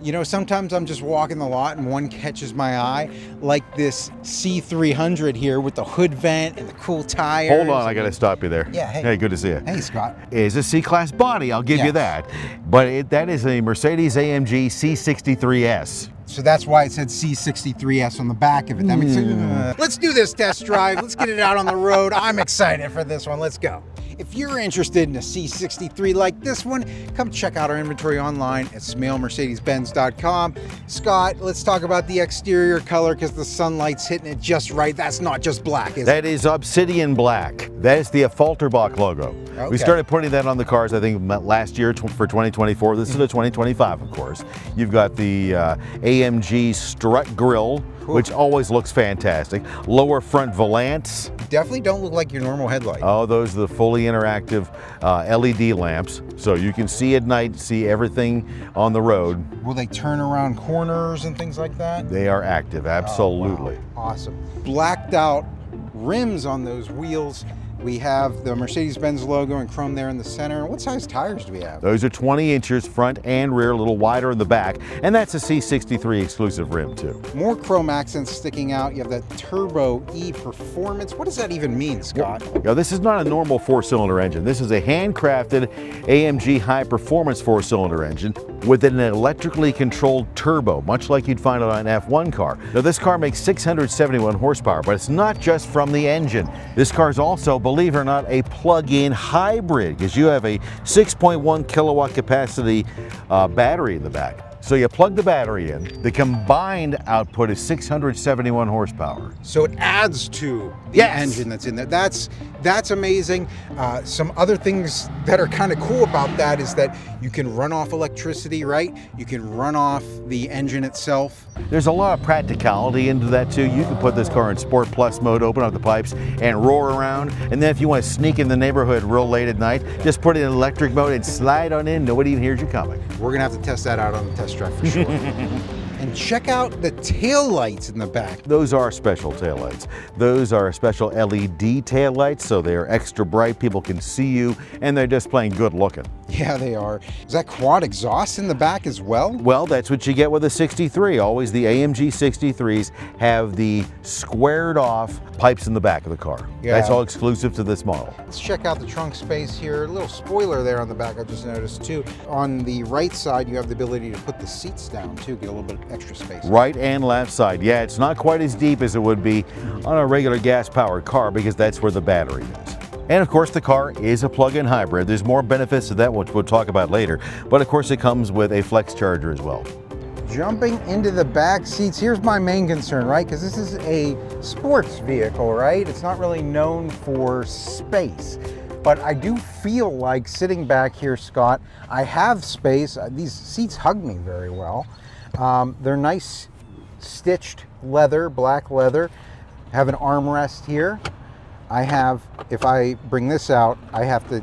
You know, sometimes I'm just walking the lot and one catches my eye, like this C300 here with the hood vent and the cool tires. Hold on, I got to stop you there. Yeah, hey. Hey, good to see you. Hey, Scott. It's a C-Class body, I'll give you that. But that is a Mercedes AMG C63S. So that's why it said C63S on the back of it. That means, let's do this test drive. Let's get it out on the road. I'm excited for this one. Let's go. If you're interested in a C63 like this one, come check out our inventory online at smailmercedesbenz.com. Scott, let's talk about the exterior color because the sunlight's hitting it just right. That's not just black, is it? That is obsidian black. That is the Falterbach logo. Okay. We started putting that on the cars, I think, last year for 2024. This is the 2025, of course. You've got the AMG strut grille, which always looks fantastic. Lower front volants. Definitely don't look like your normal headlight. Oh, those are the fully interactive LED lamps. So you can see at night, see everything on the road. Will they turn around corners and things like that? They are active, absolutely. Oh, wow. Awesome. Blacked out rims on those wheels. We have the Mercedes-Benz logo and chrome there in the center. What size tires do we have? Those are 20 inches front and rear, a little wider in the back, and that's a C63 exclusive rim too. More chrome accents sticking out. You have that Turbo E Performance. What does that even mean, Scott? Now, this is not a normal four-cylinder engine. This is a handcrafted AMG high-performance four-cylinder engine with an electrically controlled turbo, much like you'd find on an F1 car. Now, this car makes 671 horsepower, but it's not just from the engine. This car is also, believe it or not, a plug-in hybrid, because you have a 6.1 kilowatt capacity battery in the back. So you plug the battery in, the combined output is 671 horsepower. So it adds to the engine that's in there. That's amazing. Some other things that are kind of cool about that is that you can run off electricity, right? You can run off the engine itself. There's a lot of practicality into that too. You can put this car in Sport Plus mode, open up the pipes and roar around. And then if you want to sneak in the neighborhood real late at night, just put it in electric mode and slide on in. Nobody even hears you coming. We're gonna have to test that out on the test drive for sure. And check out the tail lights in the back. Those are special tail lights. Those are special LED tail lights, so they're extra bright. People can see you, and they're just plain good looking. Yeah, they are. Is that quad exhaust in the back as well? Well, that's what you get with a 63. Always the AMG 63s have the squared off pipes in the back of the car. Yeah. That's all exclusive to this model. Let's check out the trunk space here. A little spoiler there on the back I just noticed too. On the right side, you have the ability to put the seats down too, get a little bit extra space. Right and left side. Yeah, it's not quite as deep as it would be on a regular gas-powered car because that's where the battery is. And of course, the car is a plug-in hybrid. There's more benefits to that, which we'll talk about later. But of course, it comes with a flex charger as well. Jumping into the back seats, here's my main concern, right? Because this is a sports vehicle, right? It's not really known for space. But I do feel like sitting back here, Scott, I have space. These seats hug me very well. They're nice stitched leather, black leather. I have an armrest here. I have, if I bring this out, I have to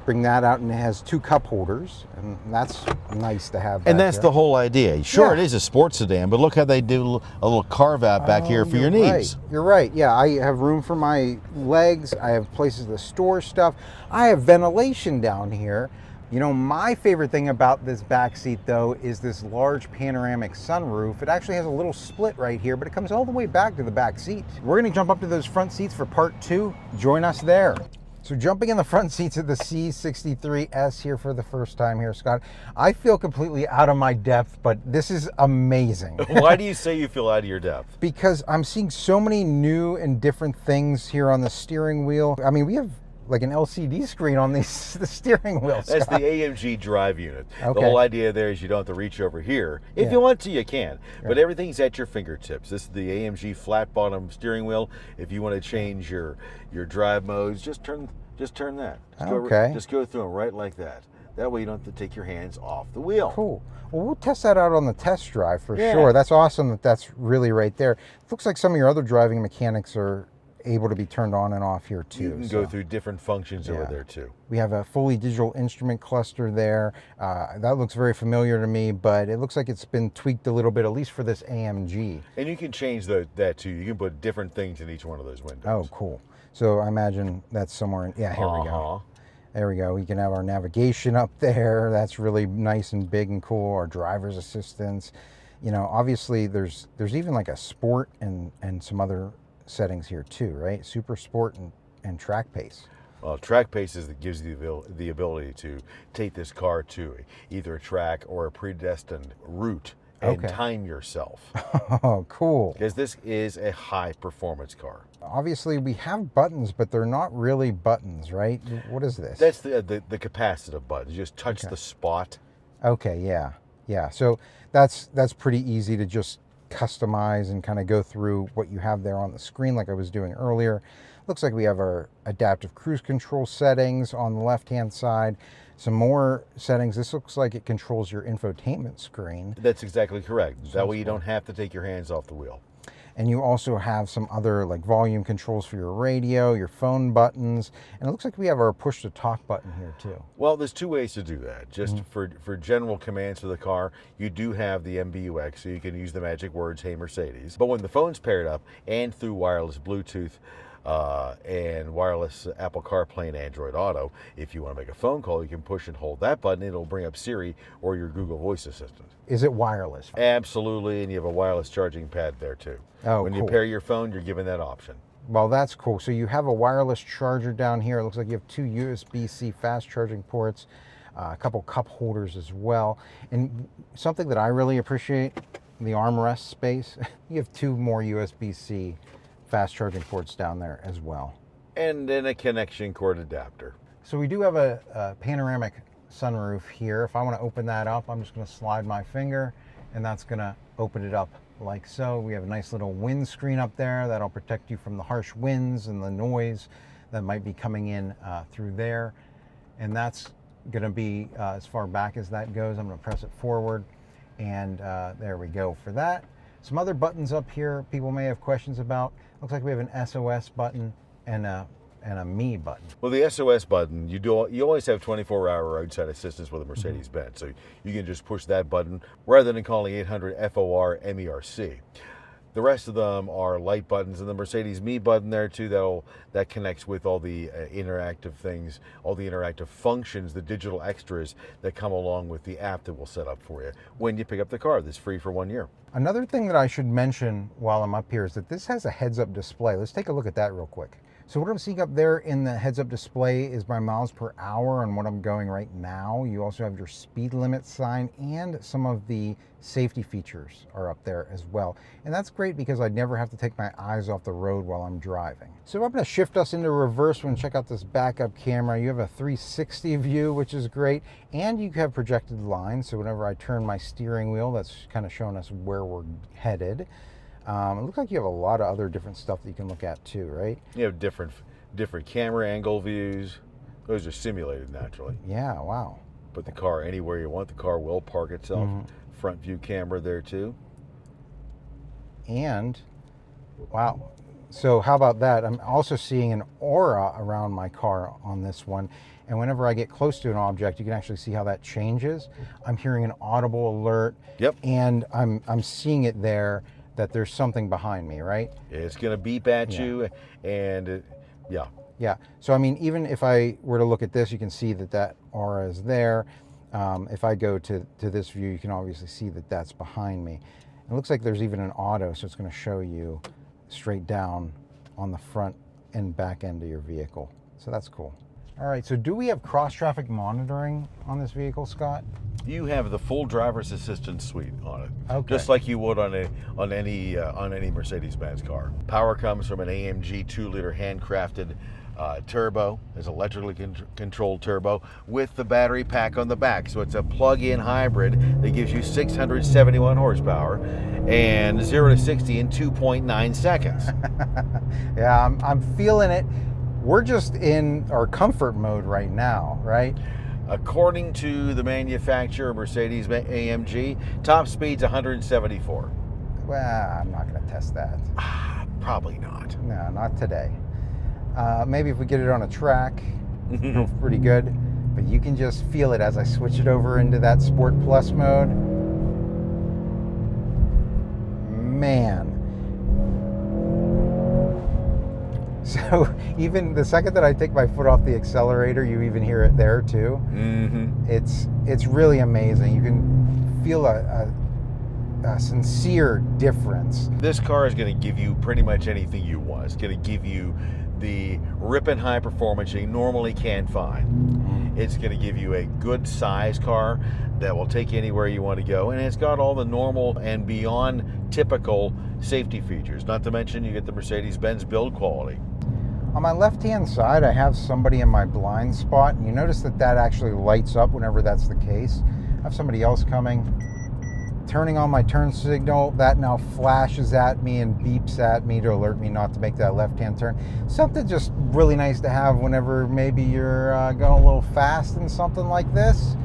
bring that out, and it has two cup holders, and that's nice to have. And that's the whole idea. Sure, it is a sports sedan, but look how they do a little carve out back here for your knees. You're right. Yeah, I have room for my legs. I have places to store stuff. I have ventilation down here. You know, my favorite thing about this back seat, though, is this large panoramic sunroof. It actually has a little split right here, but it comes all the way back to the back seat. We're going to jump up to those front seats for part 2. Join us there. So jumping in the front seats of the C63S here for the first time here, Scott, I feel completely out of my depth, but this is amazing. Why do you say you feel out of your depth? Because I'm seeing so many new and different things here on the steering wheel. I mean, we have like an LCD screen on the steering wheel, Scott. That's the AMG drive unit. Okay. The whole idea there is you don't have to reach over here. If you want to, you can. But everything's at your fingertips. This is the AMG flat bottom steering wheel. If you want to change your drive modes, just turn that. Just go through them right like that. That way you don't have to take your hands off the wheel. Cool. Well, we'll test that out on the test drive for sure. That's awesome that that's really right there. It looks like some of your other driving mechanics are able to be turned on and off here too. You can go through different functions over there too. We have a fully digital instrument cluster there. That looks very familiar to me, but it looks like it's been tweaked a little bit, at least for this AMG. And you can change that too. You can put different things in each one of those windows. Oh, cool. So I imagine that's somewhere in, here we go. There we go. We can have our navigation up there. That's really nice and big and cool. Our driver's assistance. You know, obviously there's even like a sport and some other settings here too, right? Super sport and track pace. Well, track pace is that gives you the ability to take this car to either a track or a predestined route and time yourself. Oh, cool. Because this is a high performance car. Obviously we have buttons, but they're not really buttons, right? What is this? That's the capacitive buttons. You just touch the spot. Okay, yeah. Yeah, so that's pretty easy to just customize and kind of go through what you have there on the screen like I was doing earlier. Looks like we have our adaptive cruise control settings on the left-hand side. Some more settings. This looks like it controls your infotainment screen. That's exactly correct. That way you don't have to take your hands off the wheel. And you also have some other like volume controls for your radio, your phone buttons, and it looks like we have our push to talk button here too. Well, there's two ways to do that. Just for general commands to the car, you do have the MBUX, so you can use the magic words, "Hey Mercedes." But when the phone's paired up and through wireless Bluetooth and wireless Apple CarPlay and Android Auto, if you want to make a phone call, you can push and hold that button. It'll bring up Siri or your Google Voice Assistant. Is it wireless? Absolutely, and you have a wireless charging pad there too. Oh, when cool. you pair your phone, you're given that option. Well, that's cool. So you have a wireless charger down here. It looks like you have two USB-C fast charging ports, a couple cup holders as well. And something that I really appreciate, the armrest space. You have two more USB-C fast charging ports down there as well. And then a connection cord adapter. So we do have a panoramic sunroof here. If I want to open that up, I'm just going to slide my finger and that's going to open it up like so. We have a nice little windscreen up there that'll protect you from the harsh winds and the noise that might be coming in through there. And that's going to be as far back as that goes. I'm going to press it forward and there we go for that. Some other buttons up here people may have questions about. Looks like we have an SOS button and a Me button. Well, the SOS button, you always have 24-hour roadside assistance with a Mercedes-Benz, so you can just push that button rather than calling 800 FOR MERC. The rest of them are light buttons, and the Mercedes Me button there too, that connects with all the interactive things, all the interactive functions, the digital extras that come along with the app that we'll set up for you when you pick up the car. That's free for 1 year. Another thing that I should mention while I'm up here is that this has a heads-up display. Let's take a look at that real quick. So what I'm seeing up there in the heads-up display is my miles per hour and what I'm going right now. You also have your speed limit sign and some of the safety features are up there as well. And that's great because I never have to take my eyes off the road while I'm driving. So I'm going to shift us into reverse and check out this backup camera. You have a 360 view, which is great. And you have projected lines. So whenever I turn my steering wheel, that's kind of showing us where we're headed. It looks like you have a lot of other different stuff that you can look at too, right? You have different camera angle views. Those are simulated naturally. Yeah, wow. Put the car anywhere you want. The car will park itself. Front view camera there too. And, wow. So how about that? I'm also seeing an aura around my car on this one. And whenever I get close to an object, you can actually see how that changes. I'm hearing an audible alert. Yep. And I'm seeing it there that there's something behind me, right? It's going to beep at you, and yeah. Yeah, so I mean, even if I were to look at this, you can see that that aura is there. If I go to this view, you can obviously see that that's behind me. It looks like there's even an auto, so it's going to show you straight down on the front and back end of your vehicle. So that's cool. All right, so do we have cross-traffic monitoring on this vehicle, Scott? You have the full driver's assistance suite on it, Okay. just like you would on any Mercedes-Benz car. Power comes from an AMG 2-liter handcrafted turbo. It's electrically controlled turbo with the battery pack on the back. So it's a plug-in hybrid that gives you 671 horsepower and 0 to 60 in 2.9 seconds. Yeah, I'm feeling it. We're just in our comfort mode right now, right? According to the manufacturer, Mercedes AMG, top speed's 174. Well, I'm not going to test that. Probably not. No, not today. Maybe if we get it on a track, it'll be pretty good. But you can just feel it as I switch it over into that Sport Plus mode. Man. So, So even the second that I take my foot off the accelerator, you even hear it there too. Mm-hmm. It's really amazing. You can feel a sincere difference. This car is going to give you pretty much anything you want. It's going to give you the ripping high performance you normally can find. It's going to give you a good size car that will take you anywhere you want to go, and it's got all the normal and beyond typical safety features. Not to mention you get the Mercedes-Benz build quality. On my left-hand side, I have somebody in my blind spot, and you notice that that actually lights up whenever that's the case. I have somebody else coming, turning on my turn signal. That now flashes at me and beeps at me to alert me not to make that left-hand turn. Something just really nice to have whenever maybe you're going a little fast in something like this.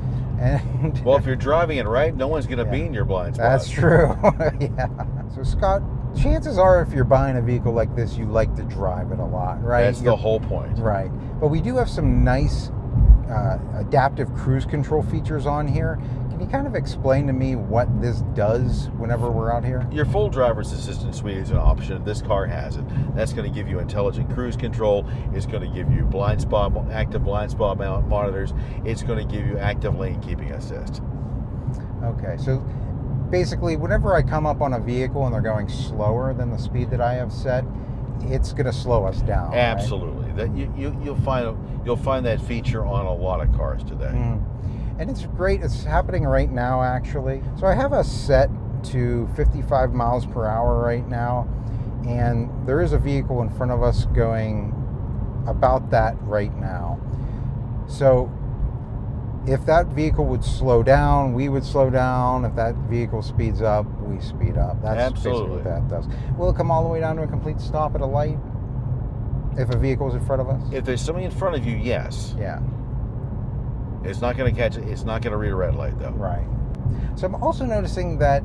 And well, if you're driving it right, no one's going to be in your blind spot. That's true. Yeah. So Scott, chances are if you're buying a vehicle like this, you like to drive it a lot, right? That's the whole point. Right. But we do have some nice adaptive cruise control features on here. Can you kind of explain to me what this does whenever we're out here? Your full driver's assistance suite is an option. This car has it. That's going to give you intelligent cruise control. It's going to give you active blind spot monitors. It's going to give you active lane keeping assist. Okay, so basically whenever I come up on a vehicle and they're going slower than the speed that I have set, it's going to slow us down. Absolutely. Right? That you'll find that feature on a lot of cars today. And it's great. It's happening right now, actually. So I have us set to 55 miles per hour right now, and there is a vehicle in front of us going about that right now. So if that vehicle would slow down, we would slow down. If that vehicle speeds up, we speed up. That's basically what that does. Will it come all the way down to a complete stop at a light if a vehicle is in front of us? If there's somebody in front of you, yes. Yeah. It's not going to catch it. It's not going to read a red light, though. Right. So I'm also noticing that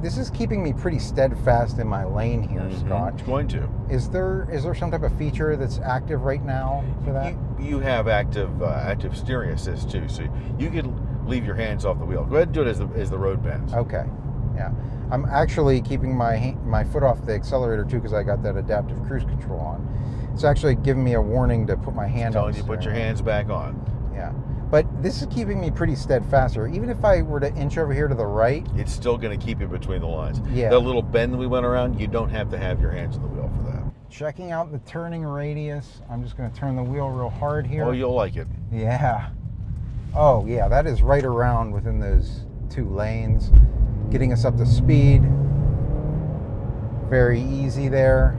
this is keeping me pretty steadfast in my lane here, Scott. It's going to. Is there some type of feature that's active right now for that? You have active steering assist too, so you can leave your hands off the wheel. Go ahead and do it as the road bends. Okay. Yeah. I'm actually keeping my foot off the accelerator too because I got that adaptive cruise control on. It's actually giving me a warning to put my hand on. Telling you put your hands back on. Yeah. But this is keeping me pretty steadfast. Even if I were to inch over here to the right, it's still going to keep you between the lines. Yeah. The little bend we went around, you don't have to have your hands on the wheel for that. Checking out the turning radius. I'm just going to turn the wheel real hard here. Oh, you'll like it. Yeah. Oh, yeah, that is right around within those two lanes, getting us up to speed. Very easy there.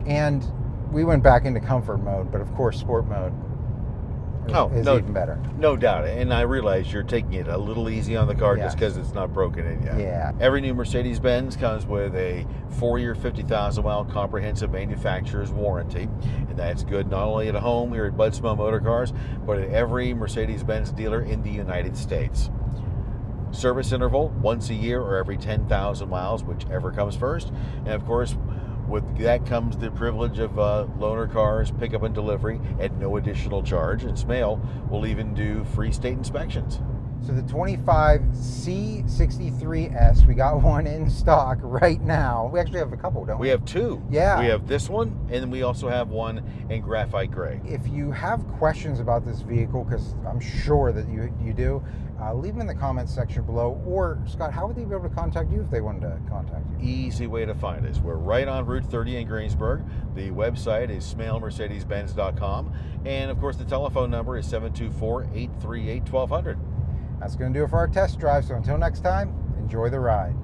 And we went back into comfort mode, but of course sport mode is even better. No doubt. And I realize you're taking it a little easy on the car just because it's not broken in yet. Yeah. Every new Mercedes-Benz comes with a 4-year, 50,000-mile comprehensive manufacturer's warranty. And that's good not only at home here at Bud Smell Motor Cars, but at every Mercedes-Benz dealer in the United States. Service interval, once a year or every 10,000 miles, whichever comes first. And of course, with that comes the privilege of loaner cars, pickup and delivery at no additional charge. And Smale will even do free state inspections. So the 25 C63S, we got one in stock right now. We actually have a couple, don't we? We have two. Yeah. We have this one, and then we also have one in graphite gray. If you have questions about this vehicle, because I'm sure that you do, leave them in the comments section below. Or, Scott, how would they be able to contact you if they wanted to contact you? Easy way to find us. We're right on Route 30 in Greensburg. The website is smalemercedesbenz.com. And, of course, the telephone number is 724-838-1200. That's going to do it for our test drive. So until next time, enjoy the ride.